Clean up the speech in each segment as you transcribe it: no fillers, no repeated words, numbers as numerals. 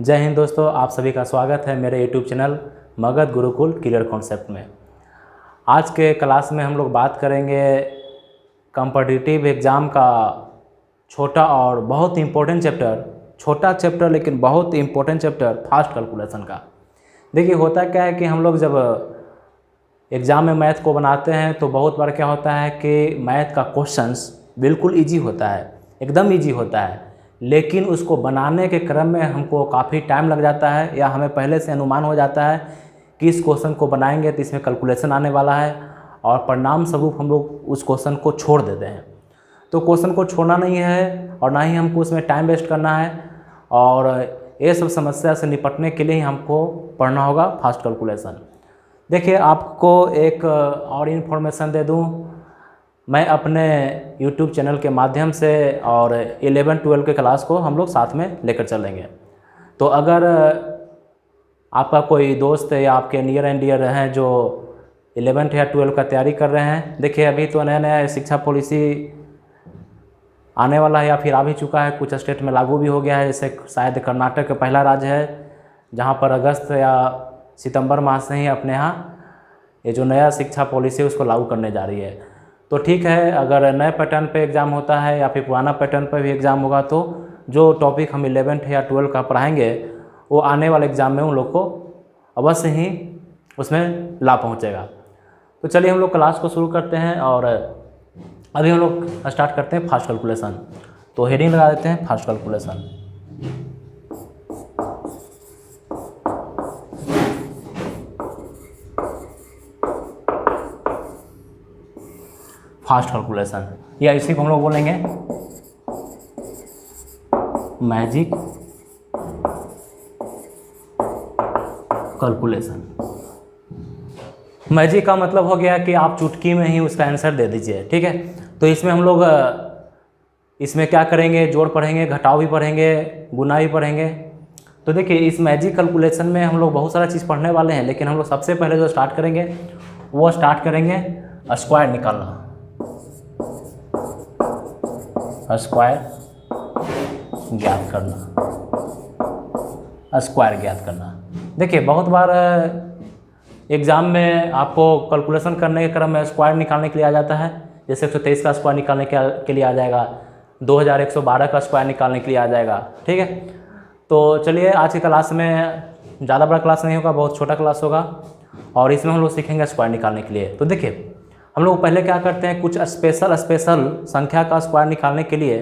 जय हिंद दोस्तों, आप सभी का स्वागत है मेरे YouTube channel Magadh Gurukul clear concept में। आज के क्लास में हम लोग बात करेंगे कॉम्पिटिटिव एग्ज़ाम का छोटा और बहुत इम्पोर्टेंट चैप्टर, छोटा चैप्टर लेकिन बहुत इम्पोर्टेंट चैप्टर फास्ट कैलकुलेशन का। देखिए होता क्या है कि हम लोग जब एग्ज़ाम में मैथ को बनाते हैं तो बहुत बार क्या होता है कि मैथ का क्वेश्चंस बिल्कुल ईजी होता है, एकदम ईजी होता है, लेकिन उसको बनाने के क्रम में हमको काफ़ी टाइम लग जाता है या हमें पहले से अनुमान हो जाता है कि इस क्वेश्चन को बनाएंगे तो इसमें कैलकुलेशन आने वाला है और परिणाम स्वरूप हम लोग उस क्वेश्चन को छोड़ देते हैं। तो क्वेश्चन को छोड़ना नहीं है और ना ही हमको उसमें टाइम वेस्ट करना है, और ये सब समस्या से निपटने के लिए ही हमको पढ़ना होगा फास्ट कैलकुलेशन। देखिए आपको एक और इन्फॉर्मेशन दे दूं, मैं अपने YouTube चैनल के माध्यम से और 11-12 के क्लास को हम लोग साथ में लेकर चलेंगे। तो अगर आपका कोई दोस्त या आपके नियर एंड डियर हैं जो 11th या 12 का तैयारी कर रहे हैं, देखिए अभी तो नया नया शिक्षा पॉलिसी आने वाला है या फिर आ भी चुका है, कुछ स्टेट में लागू भी हो गया है। जैसे शायद कर्नाटक पहला राज्य है जहाँ पर अगस्त या सितंबर माह से ही अपने यहाँ ये जो नया शिक्षा पॉलिसी है उसको लागू करने जा रही है। तो ठीक है, अगर नए पैटर्न पे एग्ज़ाम होता है या फिर पुराना पैटर्न पे भी एग्ज़ाम होगा तो जो टॉपिक हम 11th या 12 का पढ़ाएंगे वो आने वाले एग्ज़ाम में उन लोग को अवश्य ही उसमें लाभ पहुंचेगा। तो चलिए हम लोग क्लास को शुरू करते हैं और अभी हम लोग स्टार्ट करते हैं फास्ट कैलकुलेशन। तो हेडिंग लगा देते हैं फास्ट कैलकुलेशन। फास्ट कैलकुलेशन या इसी को हम लोग बोलेंगे मैजिक कैलकुलेशन। मैजिक का मतलब हो गया कि आप चुटकी में ही उसका आंसर दे दीजिए, ठीक है। तो इसमें हम लोग इसमें क्या करेंगे, जोड़ पढ़ेंगे, घटाव भी पढ़ेंगे, गुना भी पढ़ेंगे। तो देखिए इस मैजिक कैलकुलेशन में हम लोग बहुत सारा चीज़ पढ़ने वाले हैं, लेकिन हम लोग सबसे पहले जो स्टार्ट करेंगे वो स्टार्ट करेंगे स्क्वायर निकालना, स्क्वायर ज्ञात करना, स्क्वायर ज्ञात करना। देखिए बहुत बार एग्ज़ाम में आपको कैलकुलेशन करने के क्रम में स्क्वायर निकालने के लिए आ जाता है। जैसे 123 का स्क्वायर निकालने के लिए आ जाएगा, 2112 का स्क्वायर निकालने के लिए आ जाएगा, ठीक है। तो चलिए आज की क्लास में ज़्यादा बड़ा क्लास नहीं होगा, बहुत छोटा क्लास होगा और इसमें हम लोग सीखेंगे स्क्वायर निकालने के लिए। तो देखिए हम लोग पहले क्या करते हैं, कुछ स्पेशल संख्या का स्क्वायर निकालने के लिए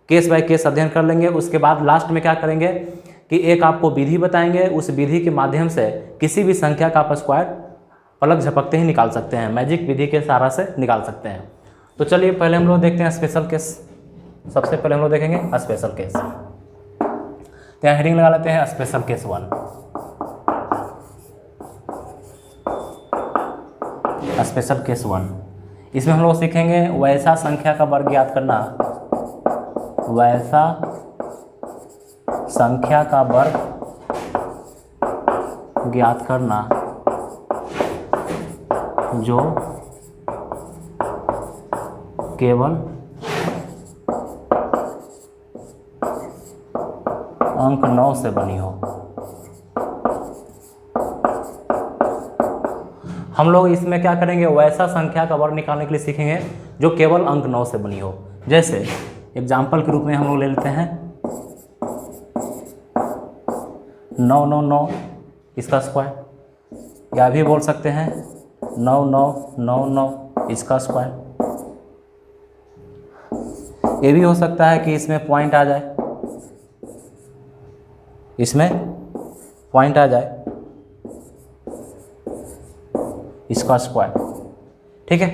केस बाय केस अध्ययन कर लेंगे। उसके बाद लास्ट में क्या करेंगे कि एक आपको विधि बताएंगे, उस विधि के माध्यम से किसी भी संख्या का आप स्क्वायर पलक झपकते ही निकाल सकते हैं, मैजिक विधि के सहारा से निकाल सकते हैं। तो चलिए पहले हम लोग देखते हैं स्पेशल केस। सबसे पहले हम लोग देखेंगे स्पेशल केस। तो यहाँ हेडिंग लगा लेते हैं स्पेशल केस 1। स्पेशल केस 1, इसमें हम लोग सीखेंगे वैसा संख्या का वर्ग ज्ञात करना, वैसा संख्या का वर्ग ज्ञात करना जो केवल अंक 9 से बनी हो। हम लोग इसमें क्या करेंगे, वैसा संख्या का वर्ग निकालने के लिए सीखेंगे जो केवल अंक 9 से बनी हो। जैसे एग्जाम्पल के रूप में हम लोग ले लेते हैं 999 इसका स्क्वायर, या भी बोल सकते हैं 9999 इसका स्क्वायर। ये भी हो सकता है कि इसमें पॉइंट आ जाए, इसमें पॉइंट आ जाए इसका स्क्वायर, ठीक है।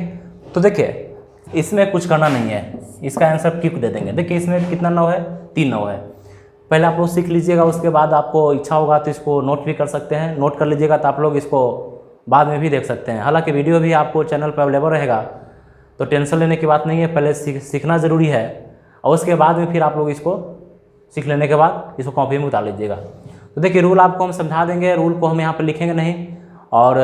तो देखिए इसमें कुछ करना नहीं है, इसका आंसर क्यों दे देंगे। देखिए इसमें कितना 9 है, 3 9 है। पहले आप लोग सीख लीजिएगा, उसके बाद आपको इच्छा होगा तो इसको नोट भी कर सकते हैं, नोट कर लीजिएगा तो आप लोग इसको बाद में भी देख सकते हैं। हालांकि वीडियो भी आपको चैनल पर अवेलेबल रहेगा, तो टेंशन लेने की बात नहीं है। पहले सीखना ज़रूरी है और उसके बाद में फिर आप लोग इसको सीख लेने के बाद इसको कॉपी में उतार लीजिएगा। तो देखिए रूल आपको हम समझा देंगे, रूल को हम यहाँ पर लिखेंगे नहीं, और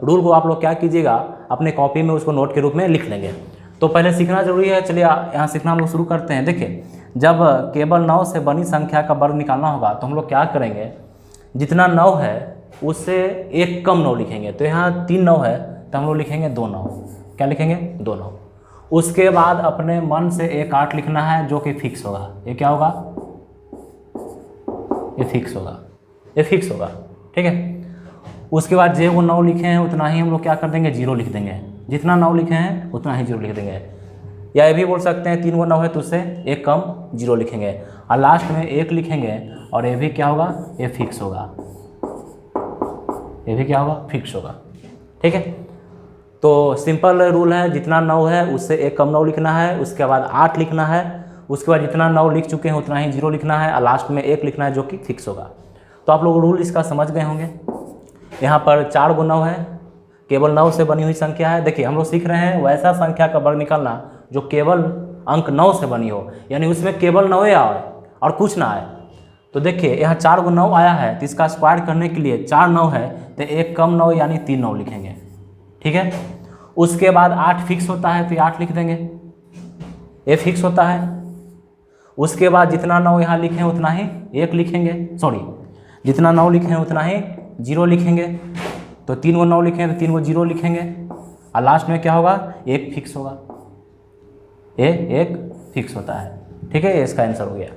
रूल को आप लोग क्या कीजिएगा अपने कॉपी में उसको नोट के रूप में लिख लेंगे। तो पहले सीखना जरूरी है। चलिए यहाँ सीखना हम लोग शुरू करते हैं। देखिए जब केवल 9 से बनी संख्या का वर्ग निकालना होगा तो हम लोग क्या करेंगे, जितना 9 है उससे एक कम 9 लिखेंगे। तो यहाँ 3 9 है तो हम लोग लिखेंगे 2 9। क्या लिखेंगे? 2 9। उसके बाद अपने मन से एक 8 लिखना है जो कि फिक्स होगा। ये क्या होगा? ये फिक्स होगा, ये फिक्स होगा, ठीक है। उसके बाद जो वो 9 लिखे हैं उतना ही हम लोग क्या कर देंगे, 0 लिख देंगे। जितना 9 लिखे हैं उतना ही 0 लिख देंगे। या ये भी बोल सकते हैं 3 को 9 है तो उससे एक कम 0 लिखेंगे और लास्ट में 1 लिखेंगे और ये भी क्या होगा, ये फिक्स होगा। ये भी क्या होगा, फिक्स होगा, ठीक है। तो सिंपल रूल है, जितना 9 है उससे एक कम 9 लिखना है, उसके बाद 8 लिखना है, उसके बाद जितना 9 लिख चुके हैं उतना ही 0 लिखना है और लास्ट में 1 लिखना है जो कि फिक्स होगा। तो आप लोग रूल इसका समझ गए होंगे। यहाँ पर 4 × 9 है, केवल 9 से बनी हुई संख्या है। देखिए हम लोग सीख रहे हैं वैसा संख्या का वर्ग निकालना जो केवल अंक 9 से बनी हो, यानी उसमें केवल 9 आए और कुछ ना आए। तो देखिए यहाँ 4 × 9 आया है तो इसका स्क्वायर करने के लिए 4 9 है तो एक कम 9 यानी 3 9 लिखेंगे, ठीक है। उसके बाद 8 फिक्स होता है तो 8 लिख देंगे, ये फिक्स होता है। उसके बाद जितना 9 यहाँ लिखे हैं उतना ही 1 लिखेंगे, सॉरी जितना 9 लिखे हैं उतना ही 0 लिखेंगे। तो 3 को 9 लिखे हैं तो 3 को 0 लिखेंगे और लास्ट में क्या होगा, 1 फिक्स होगा। ये 1 फिक्स होता है, ठीक है। ये इसका आंसर हो गया।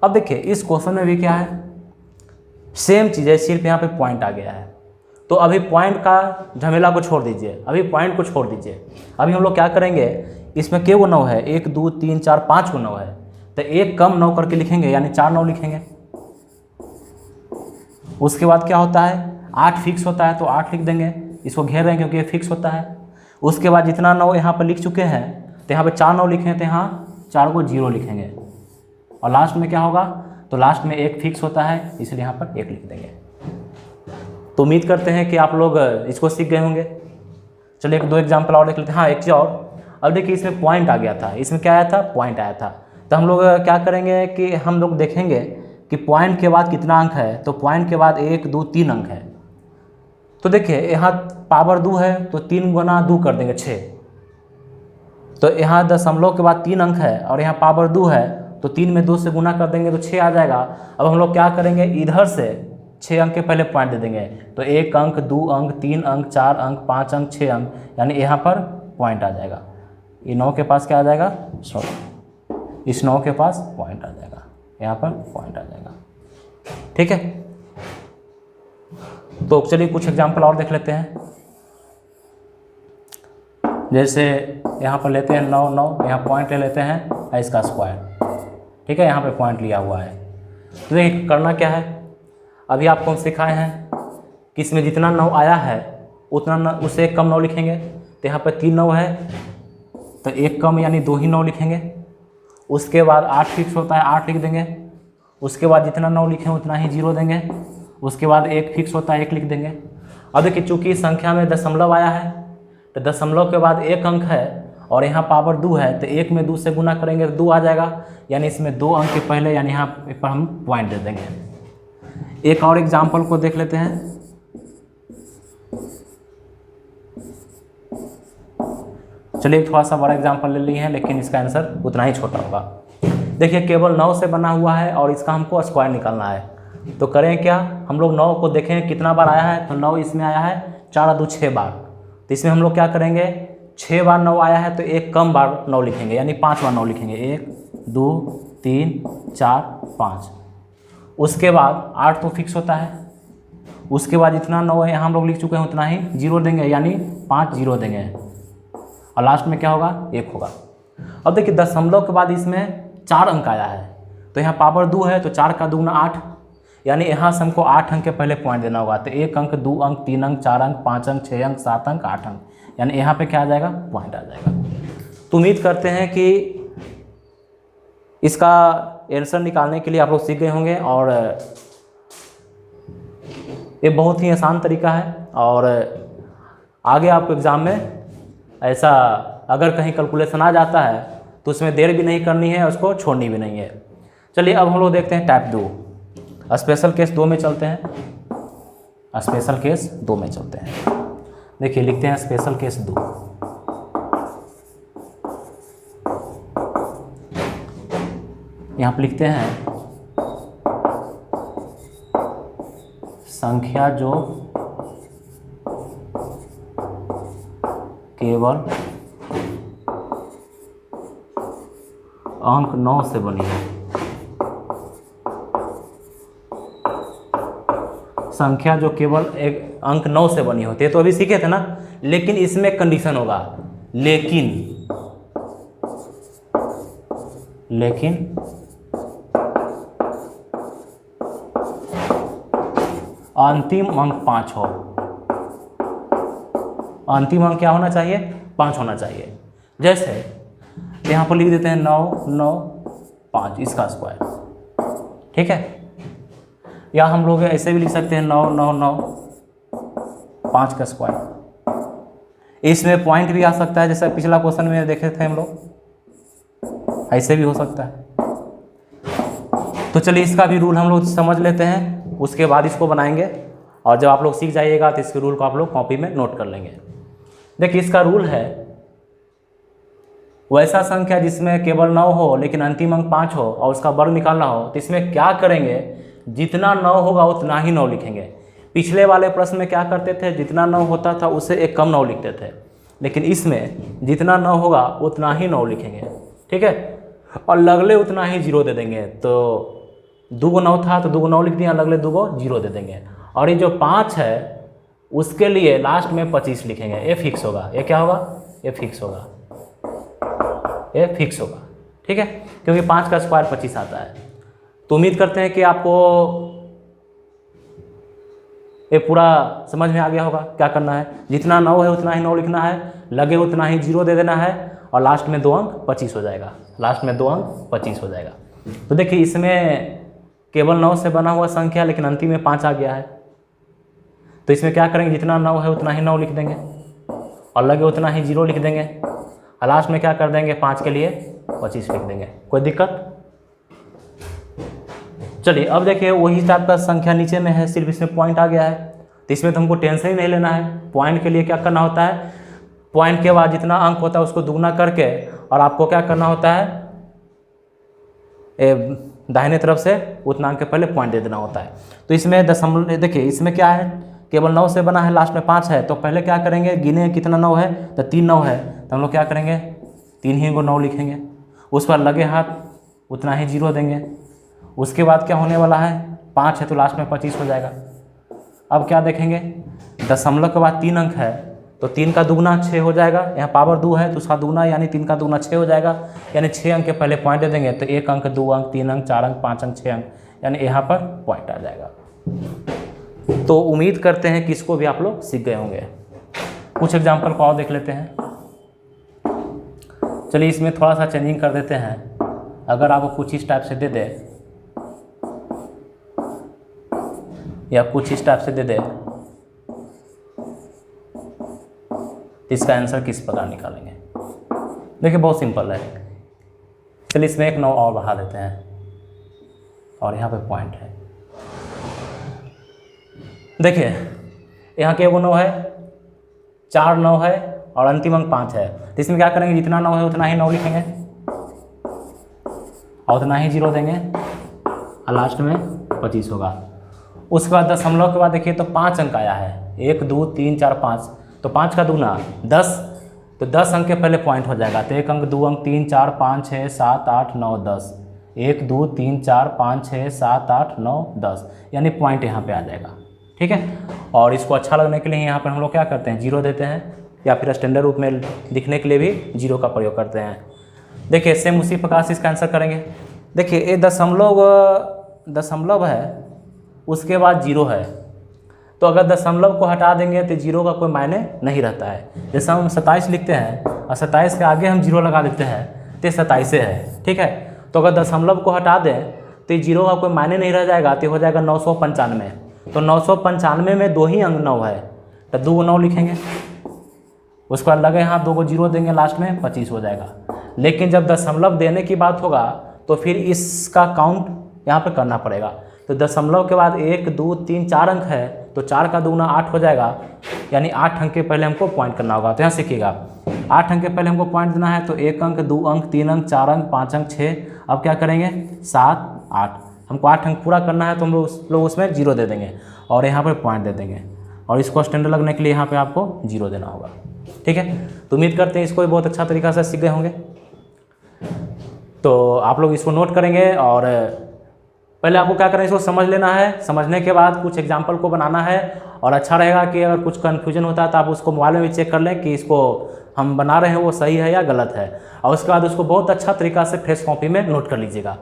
अब देखिए इस क्वेश्चन में भी क्या है, सेम चीज़ है, सिर्फ यहाँ पे पॉइंट आ गया है। तो अभी पॉइंट का झमेला को छोड़ दीजिए, अभी पॉइंट को छोड़ दीजिए। अभी हम लोग क्या करेंगे, इसमें के वो 9 है, 1 2 3 4 5 को 9 है तो एक कम 9 करके लिखेंगे यानी 4 9 लिखेंगे। उसके बाद क्या होता है, 8 फिक्स होता है तो 8 लिख देंगे, इसको घेर रहे हैं क्योंकि ये फिक्स होता है। उसके बाद जितना 9 यहाँ पर लिख चुके हैं तो यहाँ पे 4 9 लिखे हैं तो यहाँ 4 को 0 लिखेंगे और लास्ट में क्या होगा, तो लास्ट में 1 फिक्स होता है इसलिए यहाँ पर 1 लिख देंगे। तो उम्मीद करते हैं कि आप लोग इसको सीख गए होंगे। चलिए 1 2 एग्जाम्पल और देख लेते हैं। हाँ एक चीज़ और, अब देखिए इसमें पॉइंट आ गया था, इसमें क्या आया था, पॉइंट आया था। तो हम लोग क्या करेंगे कि हम लोग देखेंगे कि पॉइंट के बाद कितना अंक है। तो पॉइंट के बाद 1 2 3 अंक है। तो देखिए यहाँ पावर 2 है तो 3 गुना 2 कर देंगे 6। तो यहाँ दशमलव के बाद 3 अंक है और यहाँ पावर 2 है तो 3 में 2 से गुना कर देंगे तो 6 आ जाएगा। अब हम लोग क्या करेंगे, इधर से 6 अंक के पहले पॉइंट दे देंगे। तो 1 अंक 2 अंक 3 अंक 4 अंक 5 अंक 6 अंक, यानी यहाँ पर पॉइंट आ जाएगा। ये 9 के पास क्या आ जाएगा, सॉरी इस 9 के पास पॉइंट आ जाएगा, यहाँ पर पॉइंट आ जाएगा, ठीक है। तो चलिए कुछ एग्जाम्पल और देख लेते हैं। जैसे यहाँ पर लेते हैं 9 9, यहाँ पॉइंट ले लेते हैं और इसका स्क्वायर, ठीक है। यहाँ पे पॉइंट लिया हुआ है। तो देखिए करना क्या है, अभी आपको हम सिखाए हैं कि इसमें जितना 9 आया है उतना उससे एक कम 9 लिखेंगे। तो यहाँ पर 3 9 है तो एक कम यानी 2 ही 9 लिखेंगे। उसके बाद 8 फिक्स होता है, 8 लिख देंगे। उसके बाद जितना 9 लिखें उतना ही 0 देंगे। उसके बाद 1 फिक्स होता है, 1 लिख देंगे। अब देखिए चूँकि संख्या में दशमलव आया है तो दशमलव के बाद 1 अंक है और यहाँ पावर 2 है तो 1 में 2 से गुना करेंगे तो 2 आ जाएगा, यानी इसमें 2 अंक के पहले यानी यहाँ पर हम पॉइंट दे देंगे। एक और एग्जाम्पल को देख लेते हैं। चलिए थोड़ा सा बड़ा एग्जाम्पल ले लिए हैं लेकिन इसका आंसर उतना ही छोटा होगा। देखिए केवल 9 से बना हुआ है और इसका हमको स्क्वायर निकालना है। तो करें क्या, हम लोग 9 को देखें कितना बार आया है। तो 9 इसमें आया है 4 2 6 बार। तो इसमें हम लोग क्या करेंगे, 6 बार 9 आया है तो एक कम बार 9 लिखेंगे यानी 5 बार 9 लिखेंगे। 1 2 3 4 5। उसके बाद 8 तो फिक्स होता है। उसके बाद जितना 9 है यहाँ हम लोग लिख चुके हैं उतना ही 0 देंगे यानी 5 0 देंगे और लास्ट में क्या होगा, 1 होगा। अब देखिए दशमलव के बाद इसमें 4 अंक आया है तो यहाँ पावर 2 है तो 4 का 2 गुना 8, यानी यहाँ से हमको 8 अंक के पहले पॉइंट देना होगा। तो 1 अंक 2 अंक 3 अंक 4 अंक 5 अंक 6 अंक 7 अंक 8 अंक, यानी यहाँ पे क्या आ जाएगा, पॉइंट आ जाएगा। तो उम्मीद करते हैं कि इसका आंसर निकालने के लिए आप लोग सीख गए होंगे और ये बहुत ही आसान तरीका है। और आगे आपको एग्ज़ाम में ऐसा अगर कहीं कैलकुलेशन आ जाता है तो उसमें देर भी नहीं करनी है, उसको छोड़नी भी नहीं है। चलिए अब हम लोग देखते हैं टाइप 2, स्पेशल केस 2 में चलते हैं। स्पेशल केस 2 में चलते हैं। देखिए लिखते हैं स्पेशल केस 2। यहाँ पर लिखते हैं संख्या जो केवल अंक 9 से बनी है। संख्या जो केवल एक अंक 9 से बनी होती है, तो अभी सीखे थे ना। लेकिन इसमें कंडीशन होगा, लेकिन अंतिम अंक 5 हो। अंतिम अंक क्या होना चाहिए? 5 होना चाहिए। जैसे यहाँ पर लिख देते हैं 9 9 5 इसका स्क्वायर, ठीक है। या हम लोग ऐसे भी लिख सकते हैं 9 9 9 5 का स्क्वायर। इसमें पॉइंट भी आ सकता है, जैसे पिछला क्वेश्चन में देखे थे हम लोग, ऐसे भी हो सकता है। तो चलिए इसका भी रूल हम लोग समझ लेते हैं, उसके बाद इसको बनाएंगे। और जब आप लोग सीख जाइएगा तो इसके रूल को आप लोग कॉपी में नोट कर लेंगे। देखिए इसका रूल है, वैसा संख्या जिसमें केवल 9 हो लेकिन अंतिम अंक 5 हो और उसका वर्ग निकालना हो, तो इसमें क्या करेंगे, जितना 9 होगा उतना ही 9 लिखेंगे। पिछले वाले प्रश्न में क्या करते थे, जितना 9 होता था उससे एक कम 9 लिखते थे, लेकिन इसमें जितना 9 होगा उतना ही 9 लिखेंगे, ठीक है। और लगले उतना ही 0 दे देंगे। तो 2 को 9 था तो 2 को 9 लिख दिया, लगले 2 को 0 दे देंगे। और ये जो 5 है उसके लिए लास्ट में 25 लिखेंगे। ये फिक्स होगा। ये क्या होगा? ये फिक्स होगा, ये फिक्स होगा, ठीक है, क्योंकि 5 का स्क्वायर 25 आता है। तो उम्मीद करते हैं कि आपको ये पूरा समझ में आ गया होगा क्या करना है। जितना 9 है उतना ही 9 लिखना है, लगे उतना ही 0 दे देना है, और लास्ट में 2 अंक 25 हो जाएगा। लास्ट में 2 अंक 25 हो जाएगा। तो देखिए इसमें केवल 9 से बना हुआ संख्या, लेकिन अंतिम में 5 आ गया है। तो इसमें क्या करेंगे, जितना 9 है उतना ही 9 लिख देंगे, और लगे उतना ही 0 लिख देंगे, और लास्ट में क्या कर देंगे, 5 के लिए 25 लिख देंगे। कोई दिक्कत? चलिए अब देखिए वही टाइप का संख्या नीचे में है, सिर्फ इसमें पॉइंट आ गया है। तो इसमें तो हमको टेंशन ही नहीं लेना है। पॉइंट के लिए क्या करना होता है, पॉइंट के बाद जितना अंक होता है उसको दुगना करके, और आपको क्या करना होता है, दाहिने तरफ से उतना अंक के पहले पॉइंट दे देना होता है। तो इसमें दशमलव, देखिए इसमें क्या है, केवल 9 से बना है, लास्ट में 5 है। तो पहले क्या करेंगे, गिने कितना 9 है, तो 3 9 है, तो हम लोग क्या करेंगे, 3 ही को 9 लिखेंगे। उस पर लगे हाथ उतना ही 0 देंगे। उसके बाद क्या होने वाला है, 5 है तो लास्ट में 25 हो जाएगा। अब क्या देखेंगे, दशमलव के बाद 3 अंक है, तो 3 का दुगना 6 हो जाएगा। यहाँ पावर 2 है तो उसका दुगना यानी 3 का दुगना 6 हो जाएगा, यानी 6 अंक के पहले पॉइंट दे देंगे। तो 1 अंक 2 अंक 3 अंक 4 अंक 5 अंक 6 अंक, यानी यहाँ पर पॉइंट आ जाएगा। तो उम्मीद करते हैं कि इसको भी आप लोग सीख गए होंगे। कुछ एग्जाम्पल को और देख लेते हैं। चलिए इसमें थोड़ा सा चेंजिंग कर देते हैं। अगर आपको कुछ इस टाइप से दे दे या कुछ इस टाइप से दे दे, तो इसका आंसर किस प्रकार निकालेंगे। देखिए बहुत सिंपल है। चलिए इसमें एक 9 और बढ़ा देते हैं, और यहाँ पे पॉइंट है। देखिए यहाँ के वो 9 है, 4 9 है, और अंतिम अंक 5 है। तो इसमें क्या करेंगे, जितना 9 है उतना ही 9 लिखेंगे, और उतना ही 0 देंगे, और लास्ट में 25 होगा। उसके बाद दशमलव के बाद देखिए तो 5 अंक आया है, 1 2 3 4 5, तो 5 का दुगना 10, तो 10 अंक के पहले पॉइंट हो जाएगा। तो 1 अंक 2 अंक 3 4 5 6 7 8 9 10, 1 2 3 4 5 6 7 8 9 10, यानी पॉइंट यहाँ पे आ जाएगा, ठीक है। और इसको अच्छा लगने के लिए यहाँ पर हम लोग क्या करते हैं, 0 देते हैं, या फिर स्टैंडर्ड रूप में दिखने के लिए भी 0 का प्रयोग करते हैं। देखिए सेम उसी प्रकार से इसका आंसर करेंगे। देखिए ये दशमलव है, उसके बाद 0 है, तो अगर दशमलव को हटा देंगे तो 0 का कोई मायने नहीं रहता है। जैसे हम 27 लिखते हैं और 27 के आगे हम 0 लगा देते हैं तो 27 है, ठीक है। तो अगर दशमलव को हटा दें तो 0 का कोई मायने नहीं रह जाएगा, तो हो जाएगा 995। तो 995 में 2 ही अंक 9 है, तो 2 को 9 लिखेंगे। उसके बाद लगे यहाँ 2 को 0 देंगे, लास्ट में 25 हो जाएगा। लेकिन जब दशमलव देने की बात होगा तो फिर इसका काउंट यहाँ पर करना पड़ेगा। तो दशमलव के बाद 1 2 3 4 अंक है, तो 4 का दुगना 8 हो जाएगा, यानी 8 अंक के पहले हमको पॉइंट करना होगा। तो यहाँ सीखिएगा 8 अंक के पहले हमको पॉइंट देना है, तो 1 अंक 2 अंक 3 अंक 4 अंक 5 अंक 6 अब क्या करेंगे 7 8, हमको 8 अंक पूरा करना है तो हम लोग उसमें 0 दे देंगे और यहाँ पर पॉइंट दे देंगे और इसको स्टैंडर्ड लगने के लिए यहाँ पे आपको 0 देना होगा। ठीक है, तो उम्मीद करते हैं इसको भी बहुत अच्छा तरीक़ा से सीख गए होंगे। तो आप लोग इसको नोट करेंगे और पहले आपको क्या करना है, इसको समझ लेना है। समझने के बाद कुछ एग्जाम्पल को बनाना है और अच्छा रहेगा कि अगर कुछ कन्फ्यूजन होता है तो आप उसको मोबाइल में भी चेक कर लें कि इसको हम बना रहे हैं वो सही है या गलत है, और उसके बाद उसको बहुत अच्छा तरीक़ा से फ्रेश कॉपी में नोट कर लीजिएगा।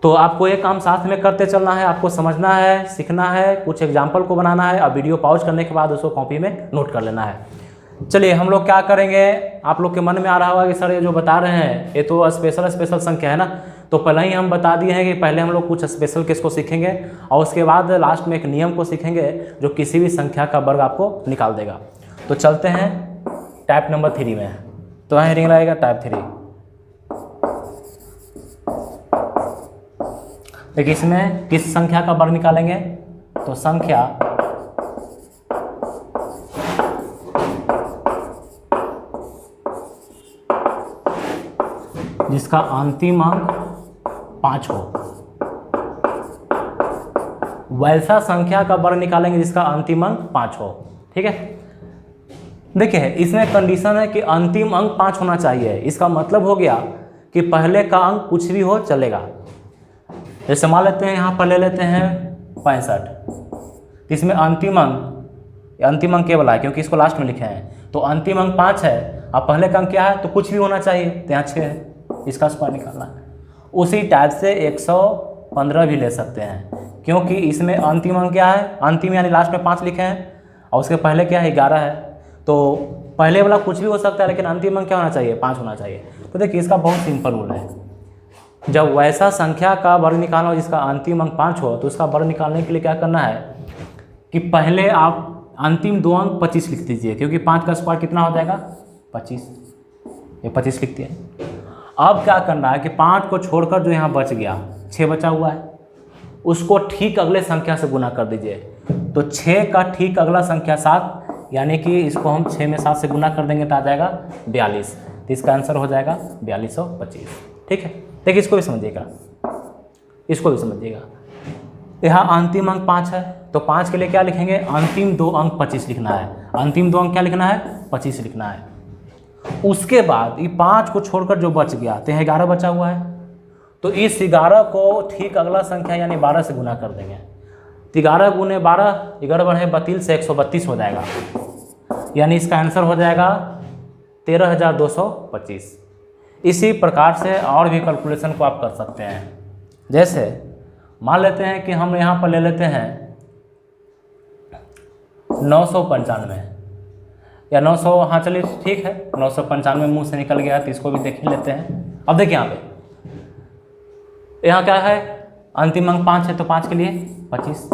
तो आपको एक काम साथ में करते चलना है, आपको समझना है, सीखना है, कुछ एग्जाम्पल को बनाना है और वीडियो पॉज करने के बाद उसको कॉपी में नोट कर लेना है। चलिए हम लोग क्या करेंगे, आप लोग के मन में आ रहा होगा कि सर ये जो बता रहे हैं ये तो स्पेशल संख्या है ना, तो पहले ही हम बता दिए हैं कि पहले हम लोग कुछ स्पेशल केस को सीखेंगे और उसके बाद लास्ट में एक नियम को सीखेंगे जो किसी भी संख्या का वर्ग आपको निकाल देगा। तो चलते हैं टाइप नंबर 3 में। तो यहाँ हेडिंग रहेगा टाइप 3। देखिए इसमें किस संख्या का वर्ग निकालेंगे, तो संख्या जिसका अंतिम अंक 5 हो, वैसा संख्या का वर्ग निकालेंगे जिसका अंतिम अंक 5 हो। ठीक है, देखिए इसमें कंडीशन है कि अंतिम अंक 5 होना चाहिए। इसका मतलब हो गया कि पहले का अंक कुछ भी हो चलेगा। जैसे मान लेते हैं यहाँ पर ले लेते हैं 65, इसमें अंतिम अंक केवल है क्योंकि इसको लास्ट में लिखे हैं, तो अंतिम अंक 5 है। अब पहले का अंक क्या है, तो कुछ भी होना चाहिए, तो यहाँ 6 है, इसका स्क्वायर निकालना है। उसी टाइप से 115 भी ले सकते हैं क्योंकि इसमें अंतिम अंक क्या है, अंतिम यानी लास्ट में 5 लिखे हैं और उसके पहले क्या है 11 है, तो पहले वाला कुछ भी हो सकता है लेकिन अंतिम अंक क्या होना चाहिए, 5 होना चाहिए। तो देखिए इसका बहुत सिंपल रूल है, जब वैसा संख्या का वर्ग निकालना हो जिसका अंतिम अंक 5 हो तो उसका वर्ग निकालने के लिए क्या करना है कि पहले आप अंतिम 2 अंक 25 लिख दीजिए, क्योंकि 5 का स्क्वायर कितना हो जाएगा 25, ये 25 लिखते हैं। अब क्या करना है कि 5 को छोड़कर जो यहाँ बच गया 6 बचा हुआ है, उसको ठीक अगले संख्या से गुना कर दीजिए। तो 6 का ठीक अगला संख्या 7, यानी कि इसको हम 6 में 7 से गुना कर देंगे तो आ जाएगा 42, तो इसका आंसर हो जाएगा 4225। ठीक है, देखिए इसको भी समझिएगा, इसको भी समझिएगा। यहाँ अंतिम अंक 5 है तो 5 के लिए क्या लिखेंगे, अंतिम 2 अंक 25 लिखना है। अंतिम 2 अंक क्या लिखना है, 25 लिखना है। उसके बाद ये 5 को छोड़कर जो बच गया तो 11 बचा हुआ है, तो इस 11 को ठीक अगला संख्या यानी 12 से गुना कर देंगे। 11 गुने 12, 11 बढ़े 32 से 132 हो जाएगा, यानी इसका आंसर हो जाएगा 13225। इसी प्रकार से और भी कैलकुलेशन को आप कर सकते हैं। जैसे मान लेते हैं कि हम यहाँ पर ले लेते हैं 995 या 900, हाँ चलिए ठीक है 995 मुंह से निकल गया तो इसको भी देख ही लेते हैं। अब देखिए यहाँ क्या है, अंतिम अंक 5 है तो 5 के लिए 25,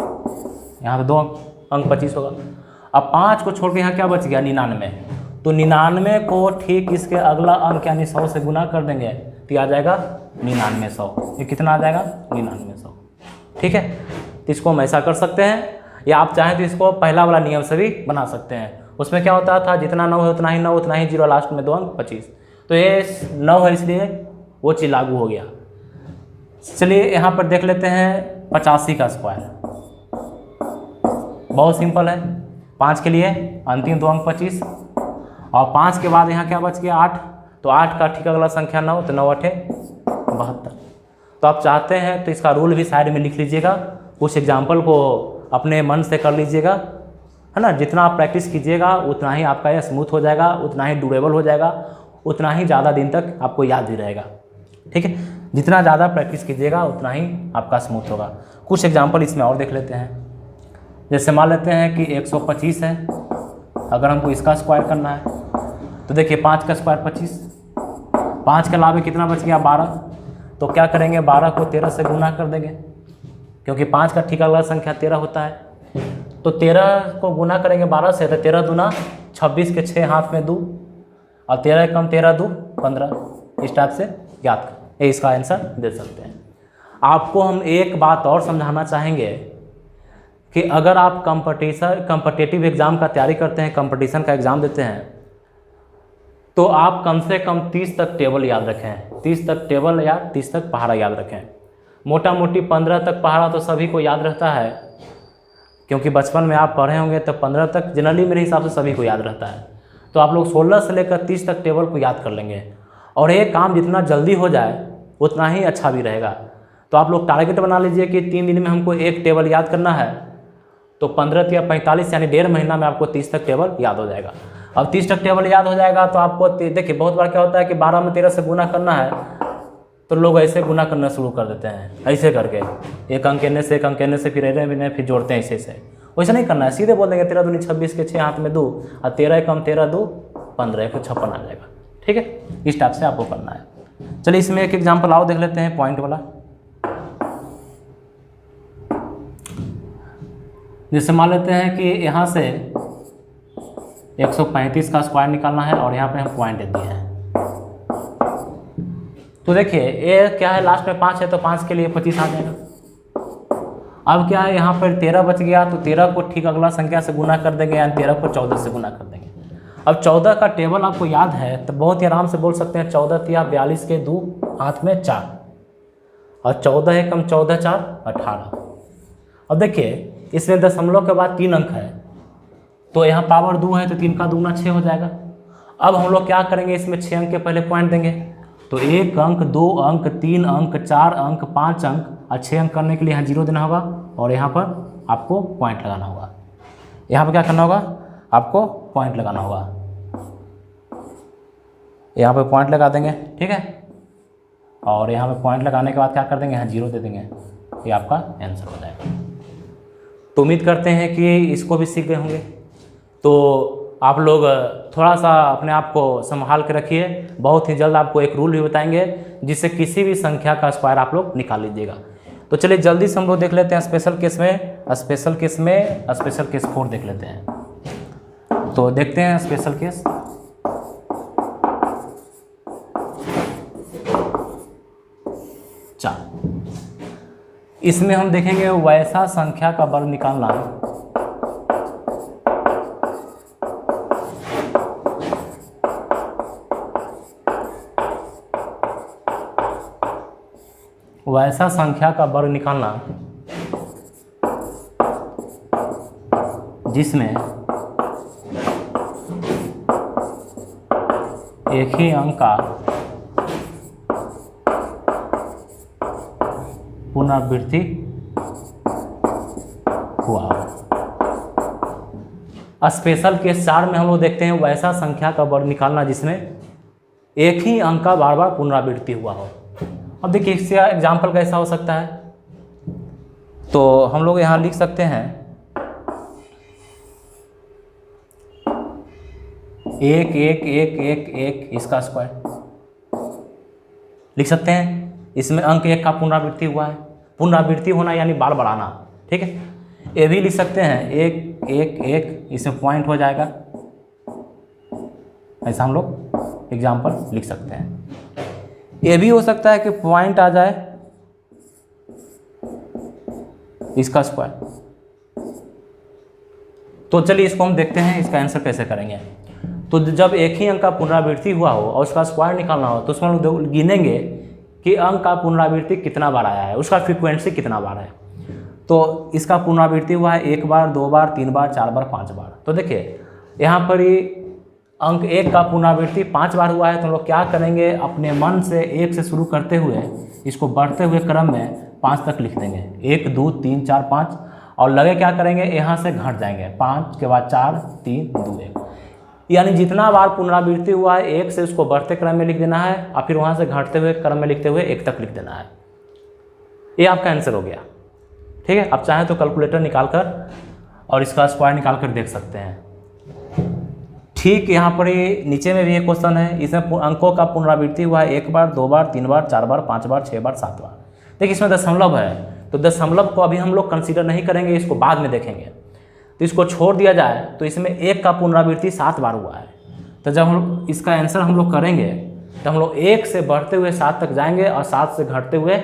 यहाँ पे 2 अंक 25 होगा। अब 5 को छोड़ के यहाँ क्या बच गया 99, तो 99 को ठीक इसके अगला अंक यानी 100 से गुना कर देंगे तो आ जाएगा 9900। ये कितना आ जाएगा 9900। ठीक है, तो इसको हम ऐसा कर सकते हैं, या आप चाहें तो इसको पहला वाला नियम से भी बना सकते हैं। उसमें क्या होता था, जितना 9 है उतना ही 9, उतना ही 0, लास्ट में 2 अंक 25, तो ये 9 है इसलिए वो चीज़ लागू हो गया। चलिए यहाँ पर देख लेते हैं 85 का स्क्वायर, बहुत सिंपल है। 5 के लिए अंतिम 2 अंक 25 और 5 के बाद यहाँ क्या बच गया 8, तो 8 का ठीक अगला संख्या 9, तो 9 8 72। तो आप चाहते हैं तो इसका रूल भी साइड में लिख लीजिएगा, कुछ एग्जाम्पल को अपने मन से कर लीजिएगा, है ना। जितना आप प्रैक्टिस कीजिएगा उतना ही आपका यह स्मूथ हो जाएगा, उतना ही ड्यूरेबल हो जाएगा, उतना ही ज़्यादा दिन तक आपको याद भी रहेगा। ठीक है, जितना ज़्यादा प्रैक्टिस कीजिएगा उतना ही आपका स्मूथ होगा। कुछ एग्जाम्पल इसमें और देख लेते हैं। जैसे मान लेते हैं कि 125 है, अगर हमको इसका स्क्वायर करना है तो देखिए 5 का स्क्वायर 25, 5 के अलावा कितना बच गया 12, तो क्या करेंगे 12 को 13 से गुना कर देंगे, क्योंकि 5 का ठीक अगला संख्या 13 होता है। तो 13 को गुना करेंगे 12 से, तो 13 दूना 26 के 6 हाथ में 2 और 13 कम 13 2 15, इस टाइप से याद कर इसका आंसर दे सकते हैं। आपको हम एक बात और समझाना चाहेंगे कि अगर आप कॉम्पिटिटिव एग्ज़ाम का तैयारी करते हैं, कंपटीशन का एग्ज़ाम देते हैं, तो आप कम से कम 30 तक टेबल याद रखें, 30 तक टेबल या 30 तक पहाड़ा याद रखें। मोटा मोटी 15 तक पहाड़ा तो सभी को याद रहता है, क्योंकि बचपन में आप पढ़े होंगे, तो 15 तक जनरली मेरे हिसाब से सभी को याद रहता है। तो आप लोग 16 से लेकर 30 तक टेबल को याद कर लेंगे, और ये काम जितना जल्दी हो जाए उतना ही अच्छा भी रहेगा। तो आप लोग टारगेट बना लीजिए कि 3 दिन में हमको एक टेबल याद करना है, तो 15 या 45 यानी 1.5 महीना में आपको 30 तक टेबल याद हो जाएगा। अब 30 तक टेबल याद हो जाएगा तो आपको देखिए बहुत बार क्या होता है कि 12 में 13 से गुना करना है, तो लोग ऐसे गुना करना शुरू कर देते हैं, ऐसे करके एक अंक एने से एक अंक एने से फिर जोड़ते हैं ऐसे। वैसे नहीं करना है, सीधे बोल देंगे 13 दूनी 26 के 6 हाथ में 2 और 13 कम 13 2 15 156 आ जाएगा। ठीक है, इस टाइप से आपको करना है। चलिए इसमें एक एग्जाम्पल आओ देख लेते हैं पॉइंट वाला। जैसे मान लेते हैं कि यहाँ से 135 का स्क्वायर निकालना है और यहाँ पे हम पॉइंट दिए हैं। तो देखिए ये क्या है, लास्ट में 5 है तो 5 के लिए 25 आ जाएगा। अब क्या है, यहाँ पर 13 बच गया तो 13 को ठीक अगला संख्या से गुना कर देंगे, यानी 13 को 14 से गुना कर देंगे। अब 14 का टेबल आपको याद है तो बहुत ही आराम से बोल सकते हैं 14 तिया 42 के 2 हाथ में 4 और 14 है कम 14 4 18। अब देखिए इसमें दशमलव के बाद 3 अंक है, तो यहाँ पावर 2 है तो 3 का दूना 6 हो जाएगा। अब हम लोग क्या करेंगे, इसमें 6 अंक के पहले पॉइंट देंगे, तो 1 अंक 2 अंक 3 अंक 4 अंक 5 अंक और 6 अंक करने के लिए यहाँ 0 देना होगा और यहाँ पर आपको पॉइंट लगाना होगा। यहाँ पर क्या करना होगा, आपको पॉइंट लगाना होगा, यहाँ पे पॉइंट लगा देंगे। ठीक है, और यहाँ पे पॉइंट लगाने के बाद क्या कर देंगे, यहाँ 0 दे देंगे, ये आपका आंसर हो जाएगा। तो उम्मीद करते हैं कि इसको भी सीख गए होंगे। तो आप लोग थोड़ा सा अपने आप को संभाल के रखिए, बहुत ही जल्द आपको एक रूल भी बताएंगे जिससे किसी भी संख्या का स्क्वायर आप लोग निकाल लीजिएगा। तो चलिए जल्दी से हम लोग देख लेते हैं स्पेशल केस में स्पेशल केस 4 देख लेते हैं। तो देखते हैं स्पेशल केस। इसमें हम देखेंगे वैसा संख्या का वर्ग निकालना, वैसा संख्या का वर्ग निकालना जिसमें एक ही अंक का पुनरावृत्ति हुआ। स्पेशल केस 4 में हम लोग देखते हैं वैसा संख्या का वर्ग निकालना जिसमें एक ही अंक का बार बार पुनरावृत्ति हुआ हो। अब देखिए इससे एग्जाम्पल कैसा हो सकता है, तो हम लोग यहाँ लिख सकते हैं 1 1 1 1 1 इसका स्क्वायर लिख सकते हैं। इसमें अंक 1 का पुनरावृत्ति हुआ है, पुनरावृत्ति होना यानी बार बढ़ाना। ठीक है, ये भी लिख सकते हैं 1 1 1, इसमें पॉइंट हो जाएगा, ऐसा हम लोग एग्जाम्पल लिख सकते हैं। ये भी हो सकता है कि पॉइंट आ जाए इसका स्क्वायर। तो चलिए इसको हम देखते हैं इसका आंसर कैसे करेंगे। तो जब एक ही अंक का पुनरावृत्ति हुआ हो और उसका स्क्वायर निकालना हो तो उसमें हम लोग गिनेंगे कि अंक का पुनरावृत्ति कितना बार आया है, उसका फ्रीक्वेंसी कितना बार है। तो इसका पुनरावृत्ति हुआ है 1 बार 2 बार 3 बार 4 बार 5 बार। तो देखिए यहाँ पर ही अंक 1 का पुनरावृत्ति 5 बार हुआ है, तो हम लोग क्या करेंगे, अपने मन से 1 से शुरू करते हुए इसको बढ़ते हुए क्रम में 5 तक लिख देंगे, 1 2 3 4 5, और लगे क्या करेंगे, यहाँ से घट जाएंगे 5 के बाद 4 3 2 1, यानी जितना बार पुनरावृत्ति हुआ है 1 से उसको बढ़ते क्रम में लिख देना है और फिर वहाँ से घटते हुए क्रम में लिखते हुए 1 तक लिख देना है। ये आपका आंसर हो गया। ठीक है, आप चाहें तो कैलकुलेटर निकाल कर और इसका स्क्वायर निकाल कर देख सकते हैं। ठीक यहाँ पर ही नीचे में भी एक क्वेश्चन है, इसमें अंकों का पुनरावृत्ति हुआ है 1 बार 2 बार 3 बार 4 बार 5 बार 6 बार 7 बार। देखिए इसमें दशमलव है, तो दशमलव को अभी हम लोग कंसीडर नहीं करेंगे, इसको बाद में देखेंगे। तो इसको छोड़ दिया जाए तो इसमें 1 का पुनरावृत्ति 7 बार हुआ है। तो जब हम इसका आंसर हम लोग करेंगे तो हम लोग 1 से बढ़ते हुए 7 तक जाएंगे और 7 से घटते हुए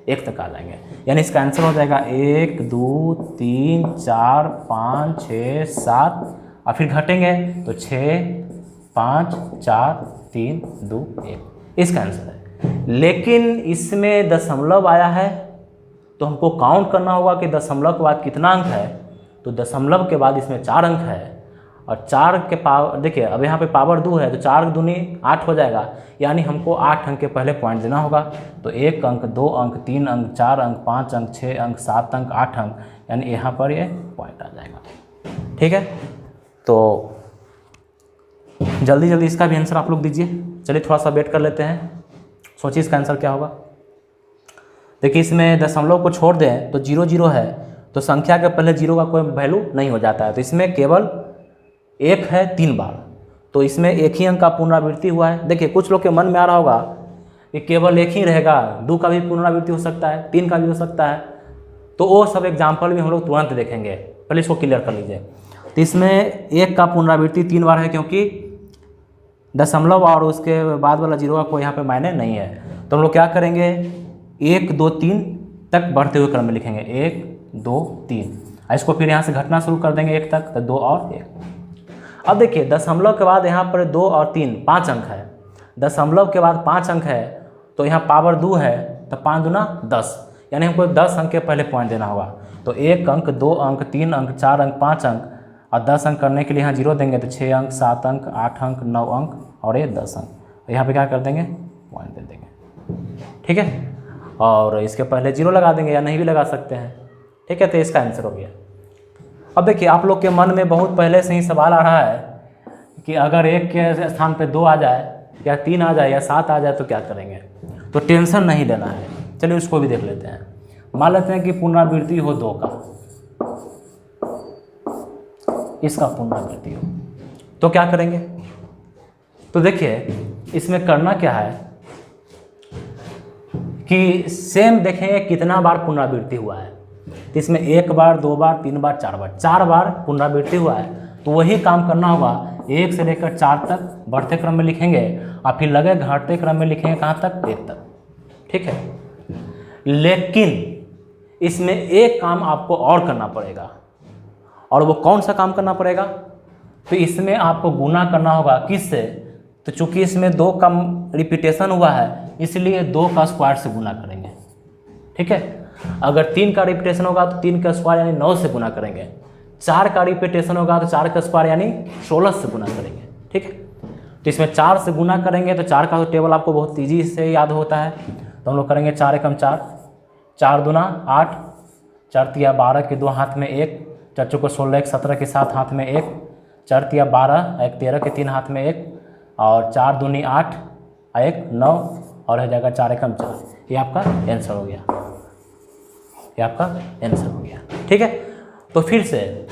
1 तक आ जाएंगे, यानी इसका आंसर हो जाएगा 1 2 3 4 5 6 7 और फिर घटेंगे तो 6 5 4 3 2 1 इसका आंसर है। लेकिन इसमें दशमलव आया है तो हमको काउंट करना होगा कि दशमलव के बाद कितना अंक है। तो दशमलव के बाद इसमें 4 अंक है और 4 के पावर, देखिए अब यहाँ पे पावर 2 है तो 4 दूनी 8 हो जाएगा, यानी हमको 8 अंक के पहले पॉइंट देना होगा। तो 1 अंक, 2 अंक, 3 अंक, 4 अंक, 5 अंक, 6 अंक, 7 अंक, 8 अंक, यानी यहाँ पर ये पॉइंट आ जाएगा। ठीक है, तो जल्दी जल्दी इसका भी आंसर आप लोग दीजिए। चलिए थोड़ा सा वेट कर लेते हैं, सोचिए इसका आंसर क्या होगा। देखिए इसमें दशमलव को छोड़ दें तो 0 0 है, तो संख्या के पहले 0 का कोई वैल्यू नहीं हो जाता है। तो इसमें केवल 1 है 3 बार, तो इसमें एक ही अंक का पुनरावृत्ति हुआ है। देखिए कुछ लोग के मन में आ रहा होगा कि केवल 1 ही रहेगा, 2 का भी पुनरावृत्ति हो सकता है, 3 का भी हो सकता है, तो वो सब एग्जाम्पल भी हम लोग तुरंत देखेंगे। पहले इसको क्लियर कर लीजिए। तो इसमें 1 का पुनरावृत्ति 3 बार है क्योंकि दशमलव और उसके बाद वाला 0 का कोई यहाँ पे मायने नहीं है। तो हम लोग क्या करेंगे, 1 2 3 तक बढ़ते हुए क्रम में लिखेंगे, 1 2 3। इसको फिर यहाँ से घटना शुरू कर देंगे 1 तक, तो 2 और 1। अब देखिए दशमलव के बाद यहाँ पर 2 और 3 5 अंक है, दशमलव के बाद 5 अंक है, तो यहाँ पावर 2 है, तो 5 दूना 10, यानी हमको 10 अंक के पहले पॉइंट देना होगा। तो 1 अंक, 2 अंक, 3 अंक, 4 अंक, 5 अंक, और 10 अंक करने के लिए यहाँ 0 देंगे तो 6 अंक, 7 अंक, 8 अंक, 9 अंक और ये 10 अंक। यहाँ पे क्या कर देंगे, पॉइंट दे देंगे। ठीक है, और इसके पहले 0 लगा देंगे या नहीं भी लगा सकते हैं। ठीक है, तो इसका आंसर हो गया। अब देखिए आप लोग के मन में बहुत पहले से ही सवाल आ रहा है कि अगर 1 के स्थान पे 2 आ जाए या 3 आ जाए या 7 आ जाए तो क्या करेंगे। तो टेंशन नहीं लेना है, चलिए उसको भी देख लेते हैं। मान लेते हैं कि पुनरावृत्ति हो 2 का, इसका पुनरावृत्ति हो, तो क्या करेंगे। तो देखिए इसमें करना क्या है कि सेम देखेंगे कितना बार पुनरावृत्ति हुआ है। तो इसमें 1 बार, 2 बार, 3 बार, 4 बार, 4 बार पुनरावृत्ति हुआ है, तो वही काम करना होगा। 1 से लेकर 4 तक बढ़ते क्रम में लिखेंगे और फिर लगे घटते क्रम में लिखेंगे कहाँ तक, 1 तक। ठीक है, लेकिन इसमें एक काम आपको और करना पड़ेगा, और वो कौन सा काम करना पड़ेगा। तो इसमें आपको गुना करना होगा, किससे। तो चूंकि इसमें 2 का रिपीटेशन हुआ है इसलिए 2 का स्क्वायर से गुना करेंगे। ठीक है, अगर 3 का रिपीटेशन होगा तो 3 का स्क्वायर यानी 9 से गुना करेंगे, 4 का रिपीटेशन होगा तो 4 का स्क्वायर यानी 16 से गुना करेंगे। ठीक है, तो इसमें 4 से गुना करेंगे तो 4 का तो टेबल आपको बहुत ईजी से याद होता है। तो हम लोग करेंगे 4 एकम 4, 4 दूना 8, 4 तिया 12 के 2 हाथ में 1, 4 चौको 16, 1 17 के 7 हाथ में 1, 4 तिया 12, 1 13 के 3 हाथ में 1, और 4 दूनी 8, 1 9, और हो जाएगा 4 एकम 4। ये आपका आंसर हो गया, ये आपका आंसर हो गया। ठीक है, तो फिर से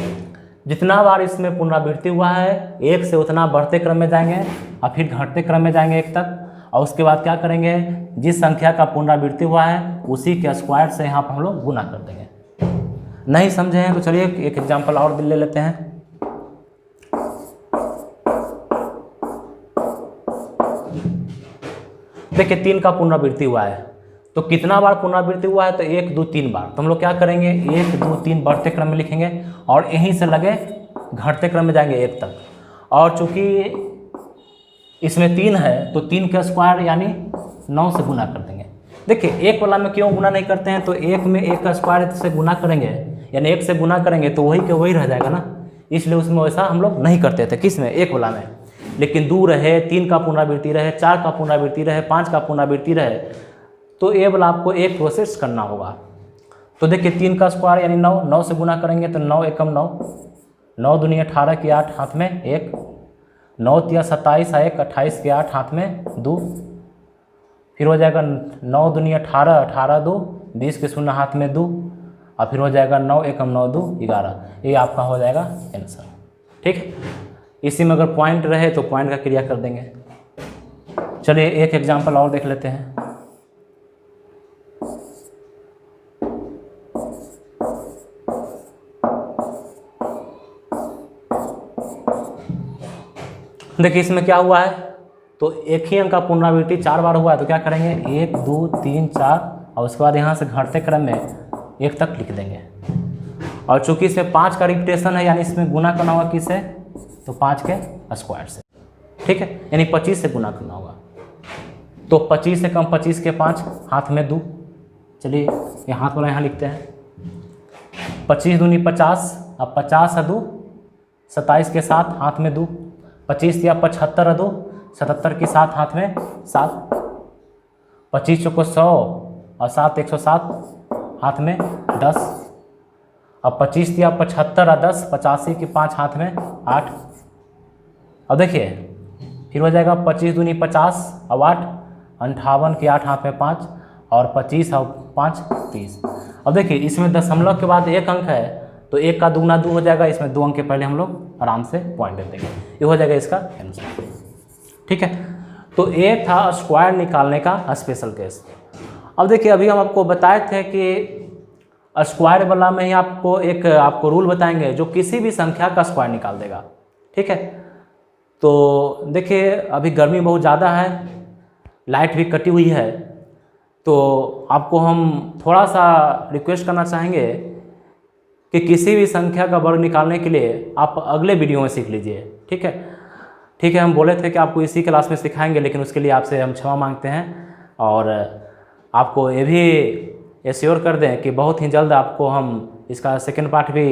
जितना बार इसमें पुनरावृत्ति हुआ है 1 से उतना बढ़ते क्रम में जाएंगे और फिर घटते क्रम में जाएंगे 1 तक, और उसके बाद क्या करेंगे, जिस संख्या का पुनरावृत्ति हुआ है उसी के स्क्वायर से यहाँ पर हम लोग गुना कर देंगे। नहीं समझे हैं तो चलिए एक एग्जाम्पल और ले लेते हैं। देखिए 3 का पुनरावृत्ति हुआ है, तो कितना बार पुनरावृत्ति हुआ है, तो 1 2 3 बार। तो हम लोग क्या करेंगे, 1 2 3 बढ़ते क्रम में लिखेंगे और यहीं से लगे घटते क्रम में जाएंगे 1 तक। और चूंकि इसमें 3 है तो 3 का स्क्वायर यानी 9 से गुना कर देंगे। देखिए 1 वाला में क्यों गुना नहीं करते हैं, तो 1 में 1 का स्क्वायर से गुना करेंगे, यानी 1 से गुना करेंगे तो वही के वही रह जाएगा ना, इसलिए उसमें वैसा हम लोग नहीं करते थे। किस में, 1 वाला में। लेकिन 2 रहे, 3 का पुनरावृत्ति रहे, 4 का पुनरावृत्ति रहे, 5 का पुनरावृत्ति रहे, तो ये वाला आपको एक प्रोसेस करना होगा। तो देखिए 3 का स्क्वायर यानी 9, 9 से गुना करेंगे तो 9 एकम 9, 9 दूनी 18 के 8 हाथ में 1, 9 तिया 27, 1 28 के 8 हाथ में 2, फिर हो जाएगा 9 दूनी 18, 18 2 20 के 0 हाथ में 2, और फिर हो जाएगा 9 एकम 9 2 11। ये आपका हो जाएगा आंसर। ठीक है, इसी में अगर पॉइंट रहे तो पॉइंट का क्रिया कर देंगे। चलिए एक एग्जाम्पल और देख लेते हैं। देखिए इसमें क्या हुआ है, तो एक ही अंक का पुनरावृत्ति 4 बार हुआ है, तो क्या करेंगे 1 2 3 4, और उसके बाद यहाँ से घटते क्रम में 1 तक लिख देंगे। और चूंकि इसमें 5 का रिपीटेशन है यानी इसमें गुना करना होगा किससे, तो 5 के स्क्वायर से। ठीक है, यानी 25 से गुना करना होगा। तो 25 से कम 25 के 5, हाथ में 2, चलिए ये हाथ वाला यहाँ लिखते हैं। 25 दूनी 50, अब 50 है 2, 27 के 7, हाथ में 2, 25 या 75 है 2, 77 के 7, हाथ में 7, 25 चौको 100 और 7 107, हाथ में 10। अब 25 या 75 और 10, 85 की 5, हाथ में 8। अब देखिए फिर हो जाएगा 25 दूनी 50 और 8, 58 की 8, हाथ में 5 और 25 और 5 30। अब देखिए इसमें दशमलव के बाद एक अंक है तो एक का दुगना 2 हो जाएगा, इसमें 2 अंक के पहले हम लोग आराम से पॉइंट दे देंगे, ये हो जाएगा इसका आंसर। ठीक है, तो ये था स्क्वायर निकालने का स्पेशल केस। अब देखिए अभी हम आपको बताए थे कि स्क्वायर वाला में ही आपको रूल बताएंगे जो किसी भी संख्या का स्क्वायर निकाल देगा। ठीक है, तो देखिए अभी गर्मी बहुत ज़्यादा है, लाइट भी कटी हुई है, तो आपको हम थोड़ा सा रिक्वेस्ट करना चाहेंगे कि किसी भी संख्या का वर्ग निकालने के लिए आप अगले वीडियो में सीख लीजिए। ठीक है, हम बोले थे कि आपको इसी क्लास में सिखाएंगे, लेकिन उसके लिए आपसे हम क्षमा मांगते हैं और आपको ये भी एश्योर कर दें कि बहुत ही जल्द आपको हम इसका सेकंड पार्ट भी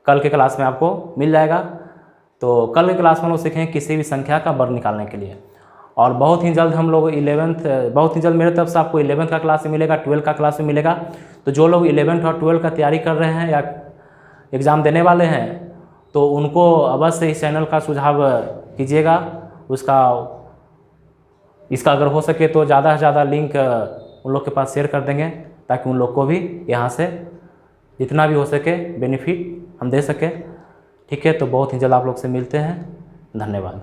कल के क्लास में आपको मिल जाएगा। तो कल के क्लास में हम लोग सीखेंगे किसी भी संख्या का वर्ग निकालने के लिए, और बहुत ही जल्द हम लोग बहुत ही जल्द मेरे तरफ से आपको 11th का क्लास भी मिलेगा, 12th का क्लास भी मिलेगा। तो जो लोग 11th और 12th का तैयारी कर रहे हैं या एग्ज़ाम देने वाले हैं तो उनको अवश्य इस चैनल का सुझाव कीजिएगा। इसका अगर हो सके तो ज़्यादा से ज़्यादा लिंक उन लोग के पास शेयर कर देंगे ताकि उन लोग को भी यहाँ से जितना भी हो सके बेनिफिट हम दे सकें। ठीक है, तो बहुत ही जल्द आप लोग से मिलते हैं। धन्यवाद।